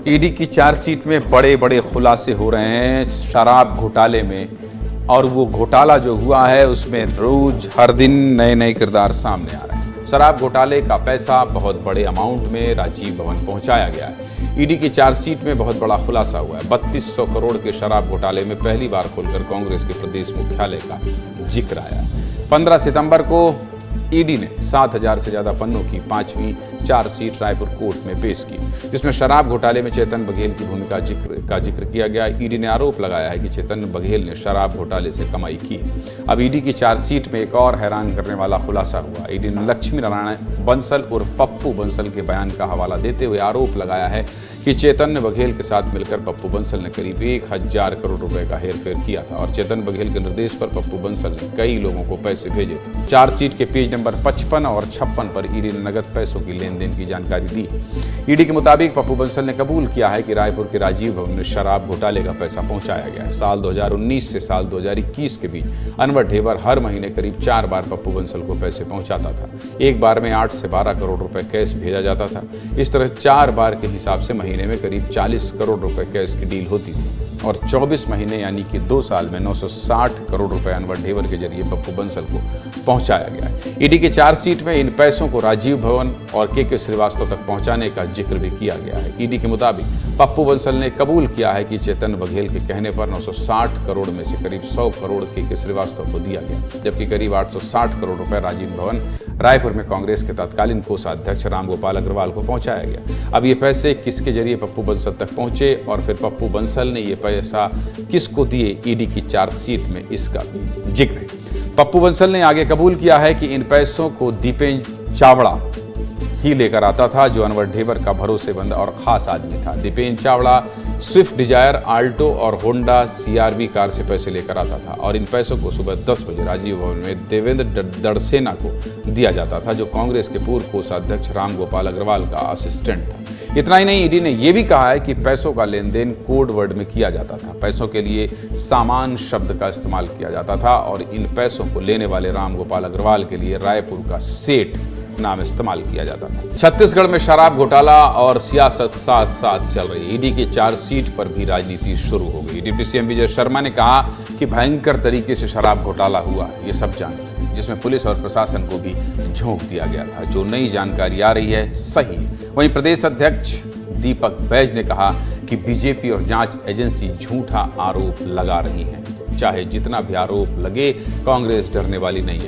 ED की chargesheet में बड़े बड़े खुलासे हो रहे हैं शराब घोटाले में, और वो घोटाला जो हुआ है उसमें रोज हर दिन नए नए किरदार सामने आ रहे हैं। शराब घोटाले का पैसा बहुत बड़े अमाउंट में राजीव भवन पहुंचाया गया है। ईडी की चार्जशीट में बहुत बड़ा खुलासा हुआ है। 3200 करोड़ के शराब घोटाले में पहली बार खुलकर कांग्रेस के प्रदेश मुख्यालय का जिक्र आया। 15 सितंबर को ईडी ने 7000 से ज्यादा पन्नों की 5वीं चार्जशीट रायपुर कोर्ट में पेश की, जिसमें शराब घोटाले में चेतन बघेल की भूमिका का जिक्र किया गया। ईडी ने आरोप लगाया है कि चेतन बघेल ने शराब घोटाले से कमाई की है। अब ईडी की चार्जशीट में एक और हैरान करने वाला खुलासा हुआ। ईडी ने लक्ष्मी नारायण बंसल और पप्पू बंसल के बयान का हवाला देते हुए आरोप लगाया है कि चेतन बघेल के साथ मिलकर पप्पू बंसल ने करीब 1000 करोड़ रुपए का हेरफेर किया था और चेतन बघेल के निर्देश पर पप्पू बंसल ने कई लोगों को पैसे भेजे थे। चार्जशीट के पेज नंबर 55 और 56 पर ईडी ने नगद पैसों की लेनदेन की जानकारी दी। ईडी के मुताबिक पप्पू बंसल ने कबूल किया है कि रायपुर के राजीव भवन में शराब घोटाले का पैसा पहुंचाया गया है। साल 2019 से साल 2021 के बीच अनवर ढेबर हर महीने करीब 4 बार पप्पू बंसल को पैसे पहुंचाता था। एक बार में 8 से 12 करोड़ रुपए कैश भेजा जाता था। इस तरह 4 बार के हिसाब से महीने में करीब 40 करोड़ रुपए कैश की डील होती थी और 24 महीने यानी कि 2 साल में 960 करोड़ रुपए अनवर ढेबर के जरिए पप्पू बंसल को पहुंचाया गया है। ईडी की चार्जशीट में इन पैसों को राजीव भवन और के श्रीवास्तव तक पहुंचाने का जिक्र भी किया गया है। ईडी के मुताबिक पप्पू बंसल ने कबूल किया है कि चेतन बघेल के कहने पर 960 करोड़ में से करीब 100 करोड़ के श्रीवास्तव को दिया गया, जबकि करीब 860 करोड़ रुपए राजीव भवन रायपुर में कांग्रेस के तत्कालीन कोषाध्यक्ष रामगोपाल अग्रवाल को पहुंचाया गया। अब ये पैसे किसके जरिए पप्पू बंसल तक पहुंचे और फिर पप्पू बंसल ने ये पैसा किसको दिए, ईडी की चार्जशीट में इसका भी जिक्र है। पप्पू बंसल ने आगे कबूल किया है कि इन पैसों को दीपेन चावड़ा ही लेकर आता था, जो अनवर ढेबर का भरोसेमंद और खास आदमी था। Dipen Chavda Swift Dzire, Alto और होंडा सीआरवी कार से पैसे लेकर आता था और इन पैसों को सुबह 10 बजे राजीव भवन में देवेंद्र दड़सेना को दिया जाता था, जो कांग्रेस के पूर्व कोषाध्यक्ष रामगोपाल अग्रवाल का असिस्टेंट था। इतना ही नहीं, ईडी ने यह भी कहा है कि पैसों का लेन देन कोड वर्ड में किया जाता था। पैसों के लिए सामान शब्द का इस्तेमाल किया जाता था और इन पैसों को लेने वाले रामगोपाल अग्रवाल के लिए रायपुर का सेठ नाम इस्तेमाल किया जाता था। छत्तीसगढ़ में शराब घोटाला और सियासत साथ साथ चल रही है। ईडी की चार्जशीट पर भी राजनीति शुरू हो गई। डिप्टी सीएम विजय शर्मा ने कहा कि भयंकर तरीके से शराब घोटाला हुआ, ये सब जानते हैं, जिसमें पुलिस और प्रशासन को भी झोंक दिया गया था। जो नई जानकारी आ रही है सही। वहीं प्रदेश अध्यक्ष दीपक बैज ने कहा कि बीजेपी और जांच एजेंसी झूठा आरोप लगा रही है। चाहे जितना भी आरोप लगे, कांग्रेस डरने वाली नहीं है।